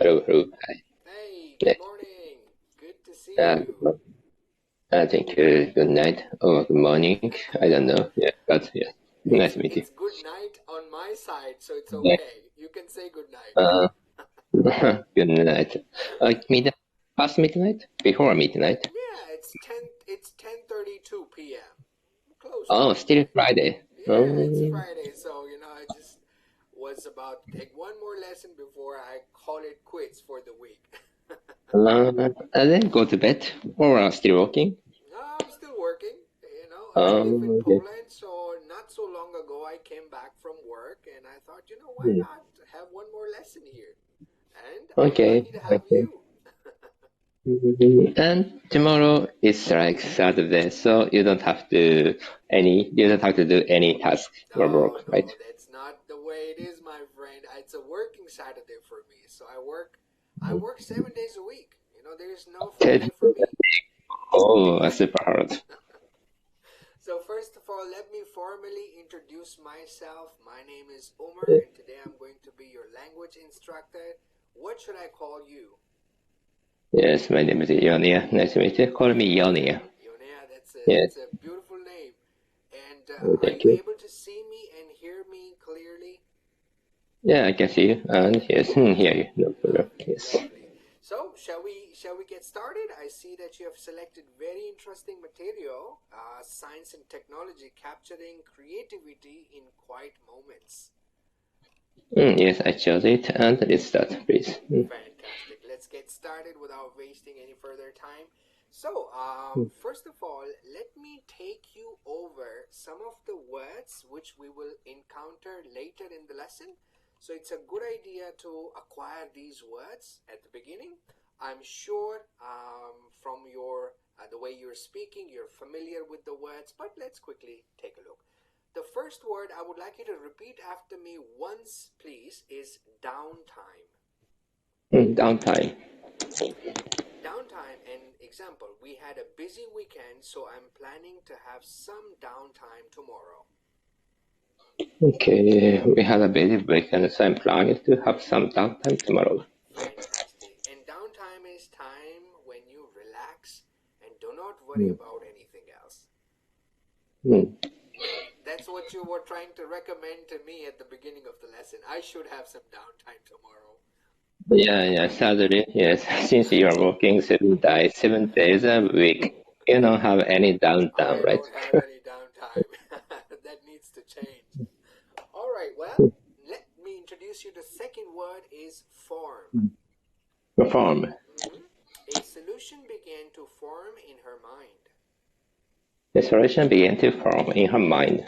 Hello. Hi. Hey, Yeah. good morning. Good to see you. Good. Thank you. Good night or good morning. I don't know. Yeah, but yeah. Nice It's to meet you. it's good night on my side, so it's Yeah. okay. You can say good night. Uh, good night. Midnight. Past midnight? Before midnight? Yeah, it's 10:32 p.m. Close to Oh, still midnight. Friday. Yeah, it's Oh. Friday, so I just was about to take one more lesson before I call it quits for the week. And then go to bed or still working? No, I'm still working. I live in Okay. Poland, so not so long ago I came back from work and I thought, why Hmm. not have one more lesson here? And I'm Okay. lucky to have Okay. you. And tomorrow is like Saturday, so you don't have to do any task or No, work, right? no, that's not the way it is, my friend. It's a working Saturday for me. So I work 7 days a week. There is no Okay. Friday for me. Oh, super hard. So first of all, let me formally introduce myself. My name is Umar, and today I'm going to be your language instructor. What should I call you? Yes, my name is Ionia. Nice to meet you. Call me Ionia. Yonea. Yonea, that's a Yes, that's a beautiful name. And are thank you you. able to see me and hear me clearly? Yeah, I can see you, and yes, hear you. No problem. Lovely, Yes. lovely. So, shall we get started? I see that you have selected very interesting material, science and technology capturing creativity in quiet moments. Yes, I chose it, and let's start, please. Fantastic. Let's get started without wasting any further time. So, Mm. first of all, let me take you over some of the words which we will encounter later in the lesson. So, it's a good idea to acquire these words at the beginning. I'm sure from your the way you're speaking, you're familiar with the words, but let's quickly take a look. The first word I would like you to repeat after me once, please, is downtime. Downtime. Downtime, an example, we had a busy weekend, so I'm planning to have some downtime tomorrow. Okay, we had a busy weekend, so I'm planning to have some downtime tomorrow. Fantastic. And downtime is time when you relax and do not worry Mm. about anything else. Mm. That's what you were trying to recommend to me at the beginning of the lesson. I should have some downtime tomorrow. Yeah, sadly, yes. Since you are working 7 days a week, you don't have any downtime, I right? don't have any downtime. That needs to change. All right, well, let me introduce you. The second word is form. Perform. Mhm. A solution began to form in her mind. The solution began to form in her mind.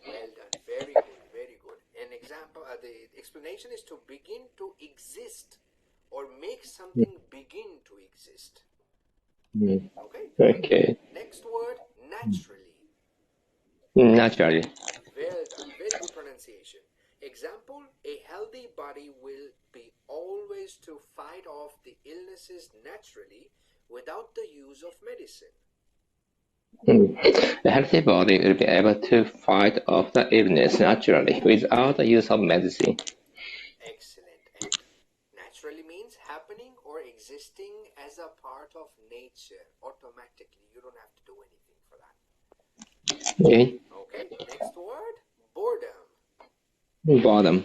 Well done. Very good. Very good. An example, the explanation is to begin to exist or make something begin to exist. Mm. Okay, good. Okay. Next word, naturally. Naturally. Well done. Very good pronunciation. Example, a healthy body will be always to fight off the illnesses naturally without the use of medicine. The healthy body will be able to fight off the illness naturally without the use of medicine. Excellent. And naturally means happening or existing as a part of nature automatically. You don't have to do anything for that. Okay. Okay, next word, boredom. Bottom.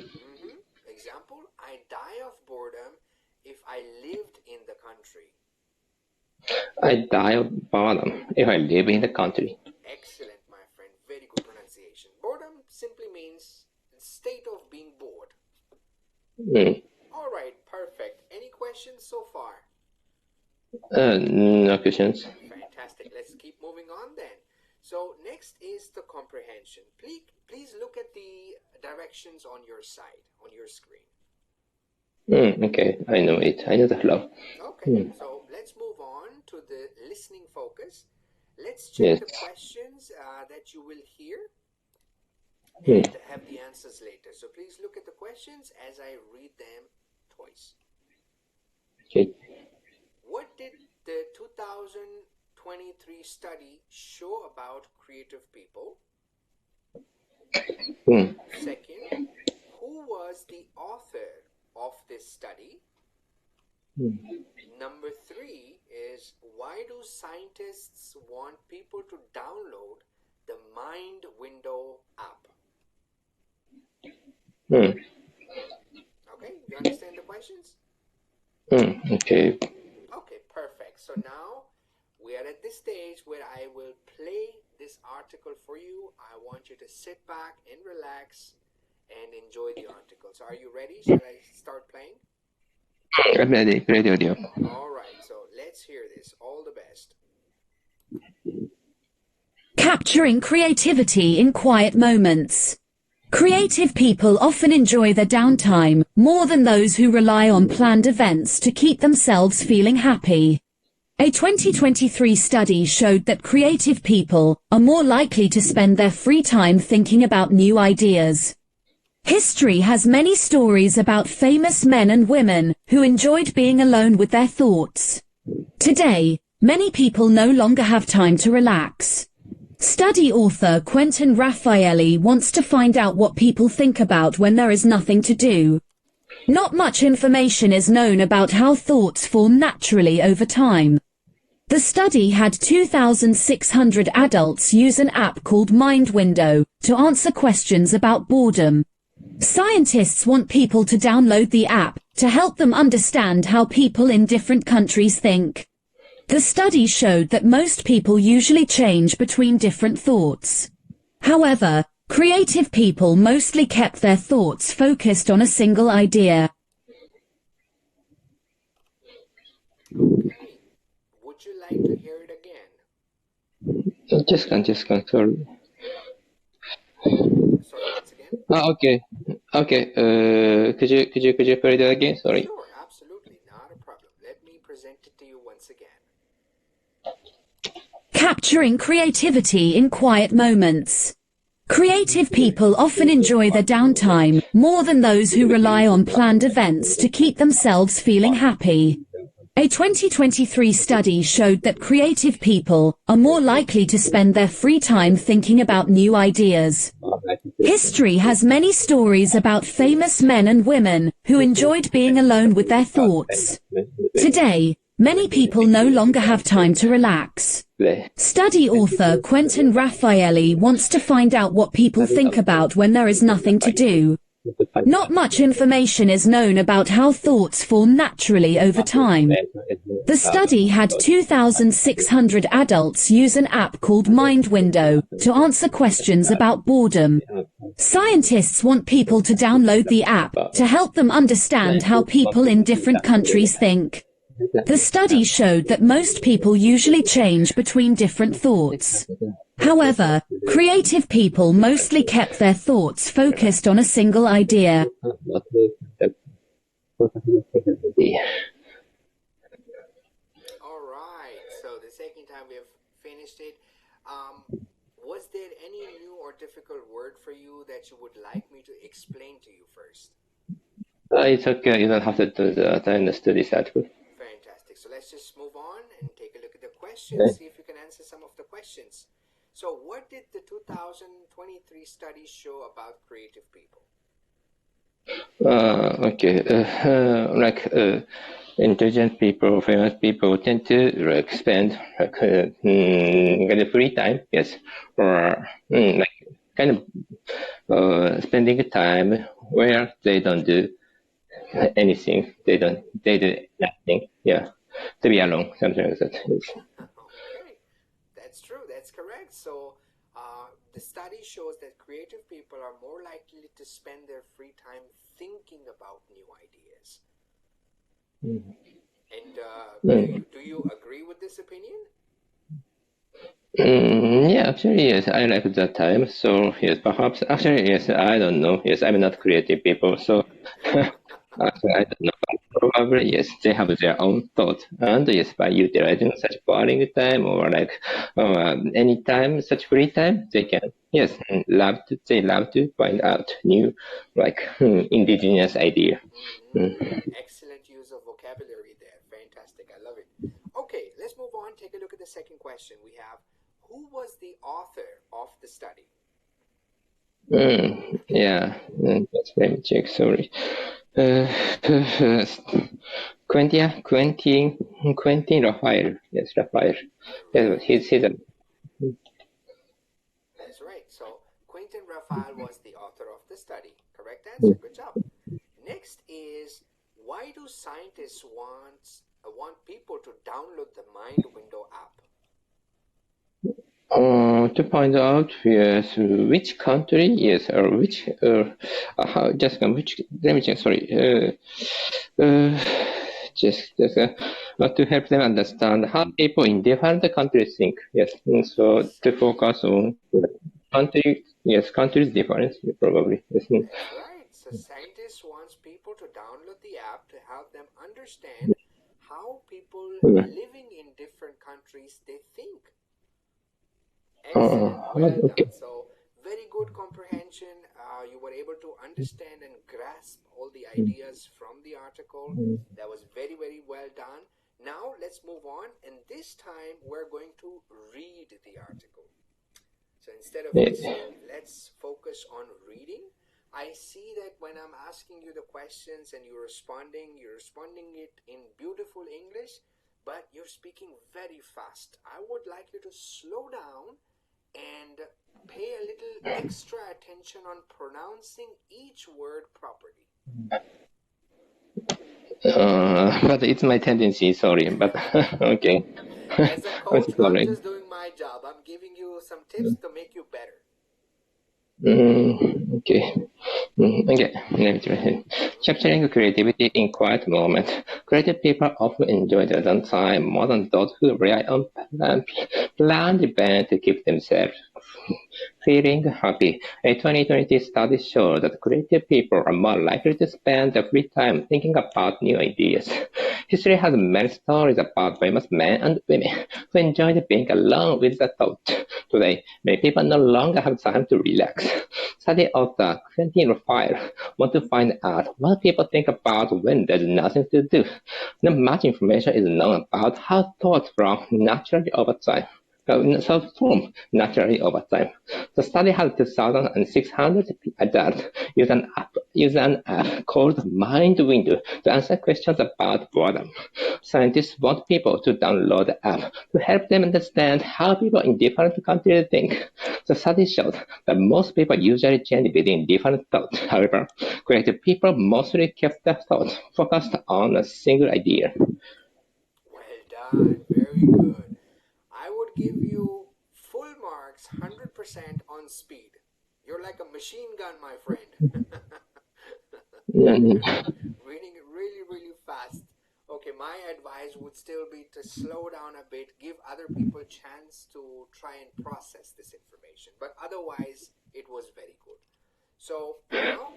Example, I die of boredom if I lived in the country. I die of bottom if I live in the country. Excellent, my friend. Very good pronunciation. Boredom simply means state of being bored. Mm. All right, perfect. Any questions so far? No questions. Fantastic. Let's keep moving on then. So next is the comprehension. Please look at the directions on your side, on your screen. Okay, I know it. I know the flow. Okay, Mm. so let's move on to the listening focus. Let's check Yes. the questions that you will hear Mm. and have the answers later. So please look at the questions as I read them twice. Okay. What did the 2023 study show about creative people? Mm. Second, who was the author of this study? Number 3 is, why do scientists want people to download the Mind Window app? Hmm. Okay, you understand the questions? Okay. Okay, perfect. So now we are at this stage where I will play this article for you. I want you to sit back and relax and enjoy the article. So are you ready? Shall I start playing? I'm ready. Play the audio. All right, so let's hear this. All the best. Capturing creativity in quiet moments. Creative people often enjoy their downtime more than those who rely on planned events to keep themselves feeling happy. A 2023 study showed that creative people are more likely to spend their free time thinking about new ideas. History has many stories about famous men and women who enjoyed being alone with their thoughts. Today, many people no longer have time to relax. Study author Quentin Raffaeli wants to find out what people think about when there is nothing to do. Not much information is known about how thoughts form naturally over time. The study had 2,600 adults use an app called Mind Window to answer questions about boredom. Scientists want people to download the app to help them understand how people in different countries think. The study showed that most people usually change between different thoughts. However, creative people mostly kept their thoughts focused on a single idea. Okay. Would you like to hear it again? Just can. Sorry. Sorry, once again? Okay. Okay. Could you play that again? Sorry. Sure, absolutely, not a problem. Let me present it to you once again. Capturing creativity in quiet moments. Creative people often enjoy their downtime more than those who rely on planned events to keep themselves feeling happy. A 2023 study showed that creative people are more likely to spend their free time thinking about new ideas. History has many stories about famous men and women who enjoyed being alone with their thoughts. Today, many people no longer have time to relax. Play. Study author Quentin Raffaeli wants to find out what people think about when there is nothing to do. Not much information is known about how thoughts form naturally over time. The study had 2,600 adults use an app called Mind Window to answer questions about boredom. Scientists want people to download the app to help them understand how people in different countries think. The study showed that most people usually change between different thoughts. However, creative people mostly kept their thoughts focused on a single idea. All right, so the second time we have finished it. Was there any new or difficult word for you that you would like me to explain to you first? It's okay. You don't have to do that. I understood this article. Fantastic. So let's just move on and take a look at the questions, see if you can answer some of the questions. So what did the 2023 study show about creative people? Okay. Intelligent people, famous people tend to spend kind of free time, yes, or kind of spending time where they don't do anything. They do nothing. Yeah, to be alone, something like that. Yes. Okay, that's true. That's correct. So the study shows that creative people are more likely to spend their free time thinking about new ideas. And do you agree with this opinion? Yeah, actually, yes, I like that time. So, yes, perhaps, actually, yes, I don't know. Yes, I'm not creative people. So, actually, I don't know. Probably, yes, they have their own thoughts. And yes, by utilizing such boring time or any time, such free time, they can, yes, they love to find out new, indigenous idea. Excellent use of vocabulary there. Fantastic. I love it. Okay, let's move on. Take a look at the second question. We have, who was the author of the study? Yeah, let me check, sorry. Quentin Raffaeli. Yes, Raffaeli. Yes, he's a That's right. So Quentin Raffaeli was the author of the study. Correct answer. Good job. Next is, why do scientists want people to download the Mind Window app? To find out, yes, which country, yes, or which, just which, let me check, sorry, to help them understand how people in different countries think, yes, so to focus on country, yes, countries difference, probably, yes. That's right. So scientists wants people to download the app to help them understand how people living in different countries they think. Excellent. Well Okay. done. So very good comprehension. You were able to understand and grasp all the ideas from the article. That was very, very well done. Now let's move on. And this time we're going to read the article. So instead of listening, let's focus on reading. I see that when I'm asking you the questions and you're responding it in beautiful English, but you're speaking very fast. I would like you to slow down and pay a little extra attention on pronouncing each word properly. But it's my tendency, sorry, but okay. As a coach, I'm just doing my job. I'm giving you some tips to make you better. Okay. Okay, let me try. Capturing creativity in quiet moments. Creative people often enjoy their downtime more than those who rely on planned events to keep themselves feeling happy. A 2020 study showed that creative people are more likely to spend their free time thinking about new ideas. History has many stories about famous men and women who enjoyed being alone with the thought. Today, many people no longer have time to relax. Study author Quentin Raffaeli want to find out what people think about when there's nothing to do. Not much information is known about how thoughts from naturally over time. Self-form naturally over time. The study had 2,600 adults use an app called Mind Window to answer questions about boredom. Scientists want people to download the app to help them understand how people in different countries think. The study showed that most people usually change between different thoughts. However, creative people mostly kept their thoughts focused on a single idea. Well done. Very good. I would give you full marks, 100% on speed. You're like a machine gun, my friend. Reading it really, really fast. Okay, my advice would still be to slow down a bit, give other people a chance to try and process this information. But otherwise, it was very good. So now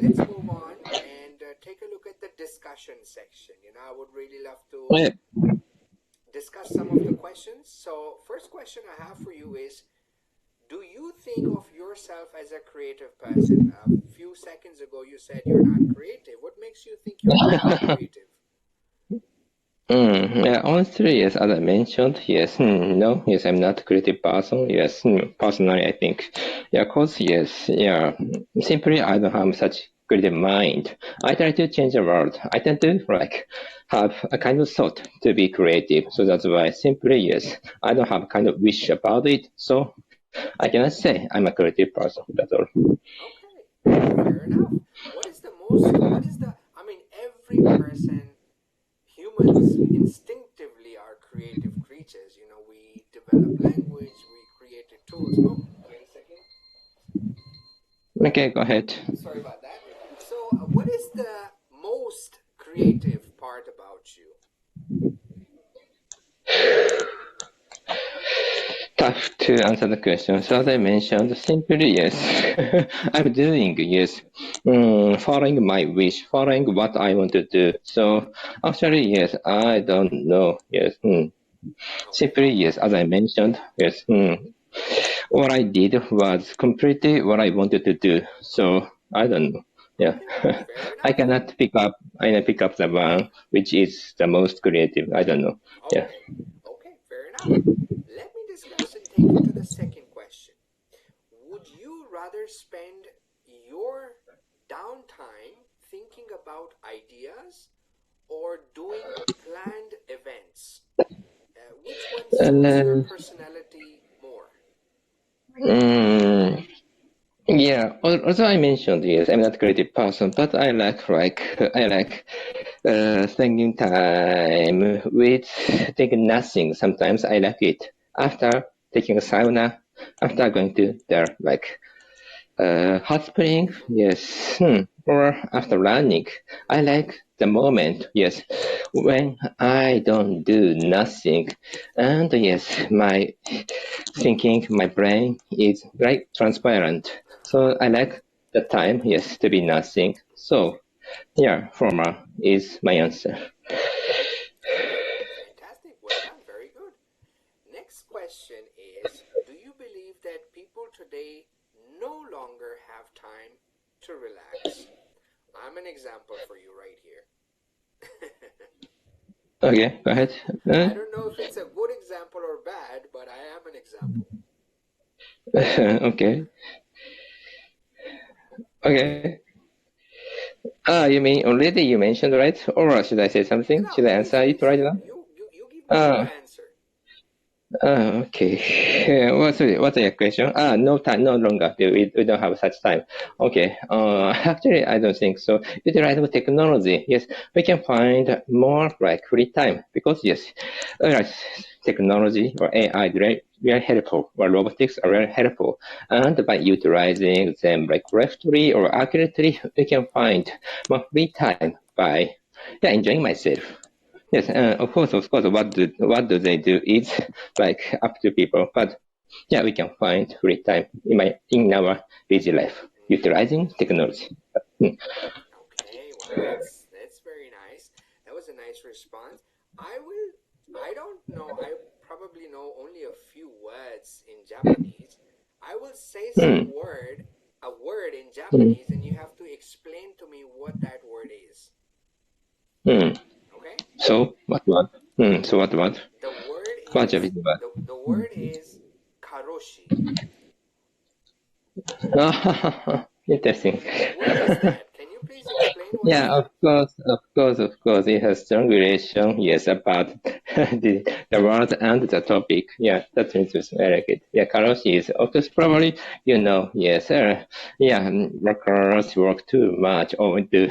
let's move on and take a look at the discussion section. I would really love to discuss some of the questions. So first question I have for you is, do you think of yourself as a creative person? A few seconds ago you said you're not creative. What makes you think you're not creative? Yeah, honestly, yes, as I mentioned, yes, no, yes, I'm not a creative person, yes, personally, I think, yeah, cause, yes, yeah, simply I don't have such creative mind. I try to change the world. I tend to, have a kind of thought to be creative, so that's why simply, yes, I don't have kind of wish about it, so I cannot say I'm a creative person, that's all. Okay, fair enough. I mean, every person, humans instinctively are creative creatures. We develop language, we created tools. Oh, wait a second. Okay, go ahead. Sorry about that. So, what is the most creative part about you? Tough to answer the question. So as I mentioned, simply yes. I'm doing yes, following my wish, following what I want to do. So actually yes, I don't know. Yes, Okay. simply yes. As I mentioned, yes. What I did was completely what I wanted to do. So I don't know. Yeah, Okay, fair I enough. cannot pick up. I cannot pick up the one which is the most creative. I don't know. Yeah. Okay, fair enough. Let me discuss and take you to the second question. Would you rather spend your downtime thinking about ideas or doing planned events? Which one suits your personality more? Yeah, also I mentioned, yes, I'm not a creative person, but I like spending time with taking nothing. Sometimes I like it after taking a sauna, after going to the hot spring, yes, or after running. I like the moment, yes, when I don't do nothing, and yes, my thinking, my brain is very transparent. So I like the time, yes, to be nothing. So yeah, former is my answer. Fantastic. Well done. Very good. Next question is, do you believe that people today no longer have time to relax? I'm an example for you right here. Okay, go ahead. I don't know if it's a good example or bad, but I am an example. Okay. Okay. You mean already you mentioned, right? Or should I say something? No, Should I please, answer it please. right now? You give me your Uh, answer. okay. What's your question? No time, no longer. We don't have such time. Okay. Actually, I don't think so. Utilizing technology, yes, we can find more free time because yes, technology or AI very helpful, or robotics are very helpful, and by utilizing them correctly or accurately, we can find more free time by enjoying myself. Yes, of course. What do they do is up to people, but yeah, we can find free time in our busy life utilizing technology. Hmm. Okay, well that's very nice. That was a nice response. I don't know. I probably know only a few words in Japanese. I will say Hmm. a word in Hmm. Japanese, and you have to explain to me what that word is. Hmm. Okay? So what? So what? The word What is Japanese word? the word is karoshi. Interesting. What is that? Can you please explain what is Yeah, that? of course, it has strong relation, yes, about the word and the topic. Yeah, that is very good. Yeah, Karoshi is, of course, probably, yes, workers work too much or do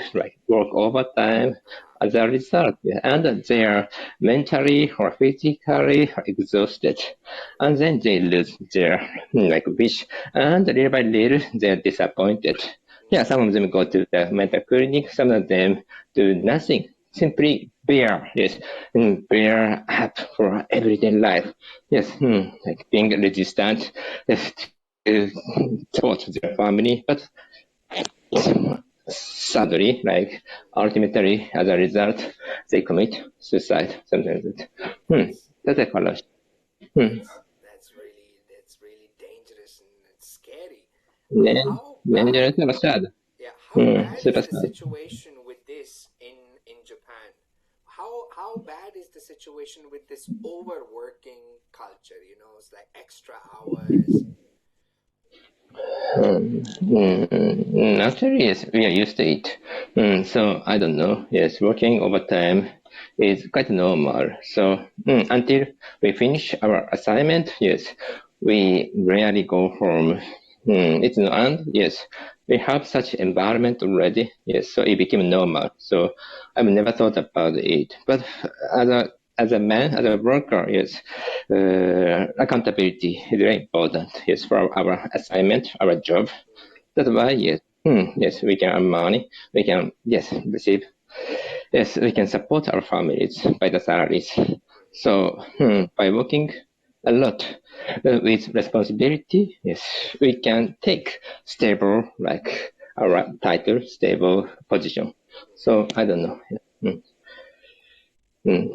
work overtime Uh-huh. as a result, yeah, and they are mentally or physically exhausted, and then they lose their wish, and little by little they're disappointed. Yeah, some of them go to the mental clinic, some of them do nothing. Simply bear, yes, bear up for everyday life. Yes, being resistant, yes, to support their family, but sadly, ultimately, as a result, they commit suicide. Sometimes That's that's a collage. Hmm. that's really dangerous and it's scary. Yeah, How bad dangerous or sad. Yeah, how bad is Super the sad. situation with this in Japan? How bad is the situation with this overworking culture? It's like extra hours. Actually, yes, we are used to it. So I don't know. Yes, working overtime is quite normal. So until we finish our assignment, yes, we rarely go home. It's no, and yes, we have such environment already. Yes, so it became normal. So I've never thought about it. But as a man, as a worker, yes, accountability is very important. Yes, for our assignment, our job. That's why, yes, yes, we can earn money. We can, yes, receive, yes, we can support our families by the salaries. So, by working a lot with responsibility, yes, we can take stable, our title, stable position. So, I don't know. Mm,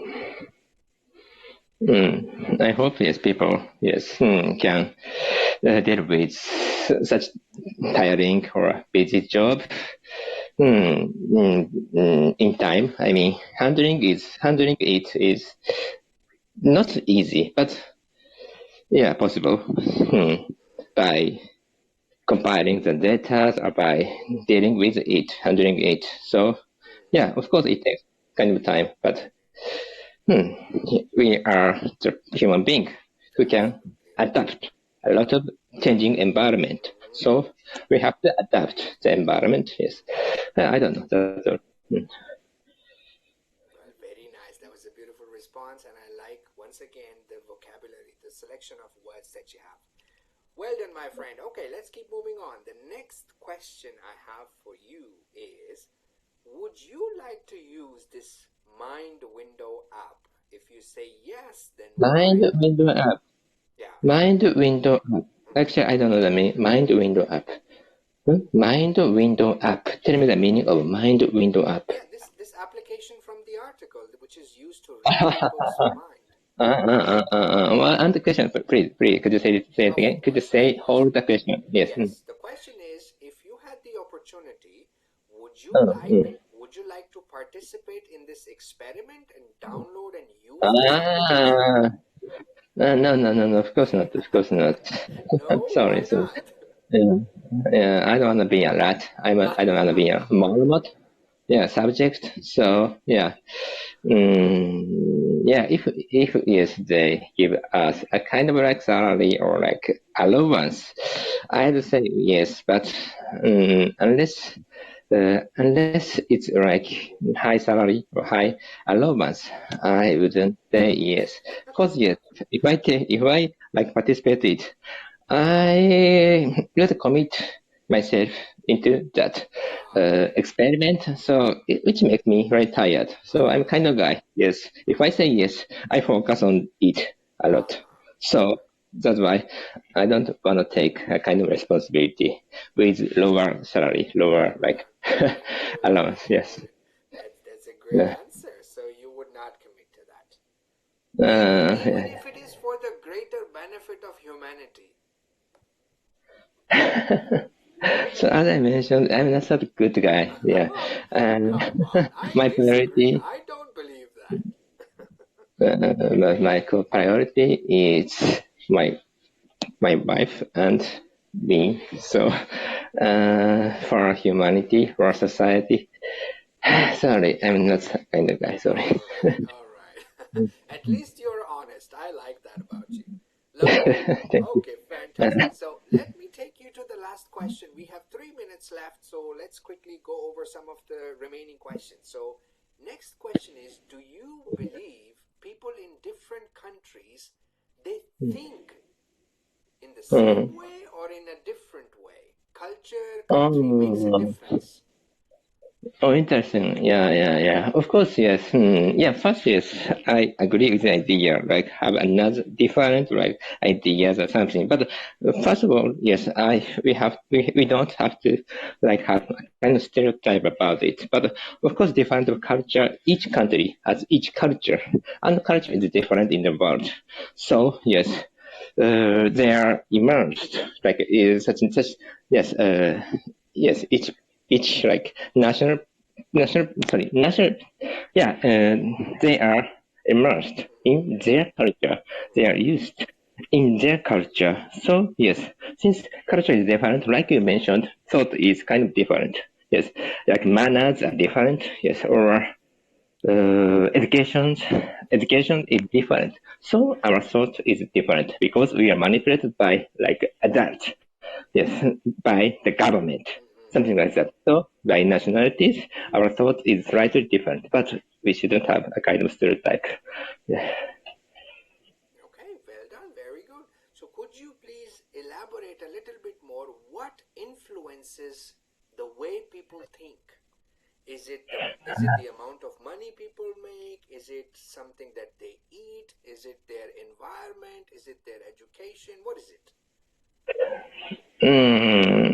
mm, I hope, yes, people, yes, can deal with such tiring or busy job in time. I mean, handling it is not easy, but yeah, possible. By compiling the data or by dealing with it, handling it. So yeah, of course it takes kind of time, but we are the human being who can adapt a lot of changing environment. So we have to adapt the environment. Yes, I don't know. That's all. Well, very nice. That was a beautiful response, and I like once again the vocabulary, the selection of words that you have. Well done, my friend. Okay, let's keep moving on. The next question I have for you is, would you like to use this Mind Window app? If you say yes, then Mind why? window app. Yeah. Mind window app. Actually, I don't know the meaning. Mind window app. Mind window app. Tell me the meaning of mind window app. Yeah, this application from the article, which is used to read people's mind. Well, and the question, please, could you say it Of again? Could you course, of say, course. hold the question? Yes. Yes, the question is, if you had the opportunity, would you Uh, like mm. would you like to participate in this experiment and download and use this application? Ah, no, of course not, of course not. No, Sorry, why so, not? yeah, I don't want to be a rat. I don't want to be a marmot. Yeah, subject. So, yeah. Yeah, if yes, they give us a kind of like salary or like allowance, I'd say yes, but unless it's like high salary or high allowance, I wouldn't say yes. Cause yes, if I like participated, I would commit myself into that experiment, so which makes me very tired. So I'm kind of guy. Yes, if I say yes, I focus on it a lot. So that's why I don't want to take a kind of responsibility with lower salary, lower like Good, allowance. Yes. good. That's a great Yeah. answer. So you would not commit to that, even Yeah. if it is for the greater benefit of humanity. So as I mentioned, I'm not such a good guy. Yeah, and Come on, I my disagree. priority, I don't believe that. my priority is my wife and me. So for humanity, for society. Sorry, I'm not that kind of guy. Sorry. All right, all right. At least you're honest. I like that about you. Lovely. Thank you. Okay, fantastic. So let me take you to the last question. We have 3 minutes left, so let's quickly go over some of the remaining questions. So, next question is, do you believe people in different countries they think in the same Mm. way or in a different way? Culture, country makes a Um, difference. Oh, interesting. Yeah. Of course, yes. Yeah, first, yes, I agree with the idea, like have another different like ideas or something. But first of all, yes, we don't have to like have a kind of stereotype about it. But of course, different culture. Each country has each culture, and culture is different in the world. So yes, they are immersed like is such and such. Yes, yes, each like national, yeah, they are immersed in their culture. They are used in their culture. So yes, since culture is different, like you mentioned, thought is kind of different. Yes, like manners are different. Yes, or education is different. So our thought is different because we are manipulated by like adults. Yes, by the government, something like that. So by nationalities, our thought is slightly different, but we shouldn't have a kind of stereotype. Yeah. Okay, well done, very good. So, could you please elaborate a little bit more? What influences the way people think? Is it the amount of money people make? Is it something that they eat? Is it their environment? Is it their education? What is it?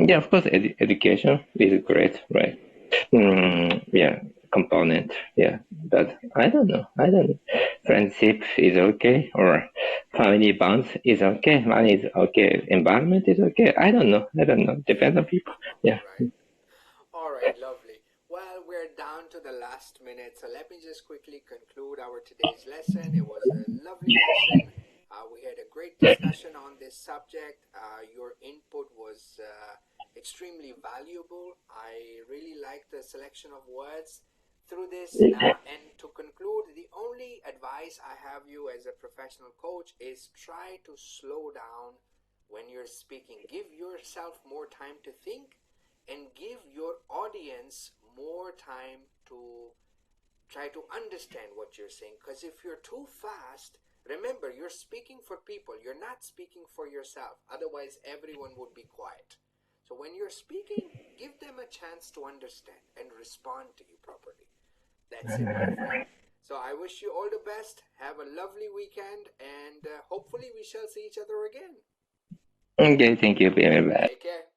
Yeah, of course, education is great, right? Yeah, component. Yeah, but I don't know. Friendship is okay, or family bonds is okay. Money is okay. Environment is okay. I don't know. Depends on people. All Yeah. right. All right, lovely. Well, we're down to the last minute, so let me just quickly conclude our today's lesson. It was a lovely lesson. We had a great discussion on this subject. Your input was extremely valuable. I really liked the selection of words through this. And conclude, the only advice I have you as a professional coach is try to slow down when you're speaking. Give yourself more time to think and give your audience more time to try to understand what you're saying. Because if you're too fast, remember, you're speaking for people. You're not speaking for yourself. Otherwise, everyone would be quiet. So when you're speaking, give them a chance to understand and respond to you properly. That's it, my friend. So I wish you all the best. Have a lovely weekend, and hopefully we shall see each other again. Okay, thank you very much. Take care.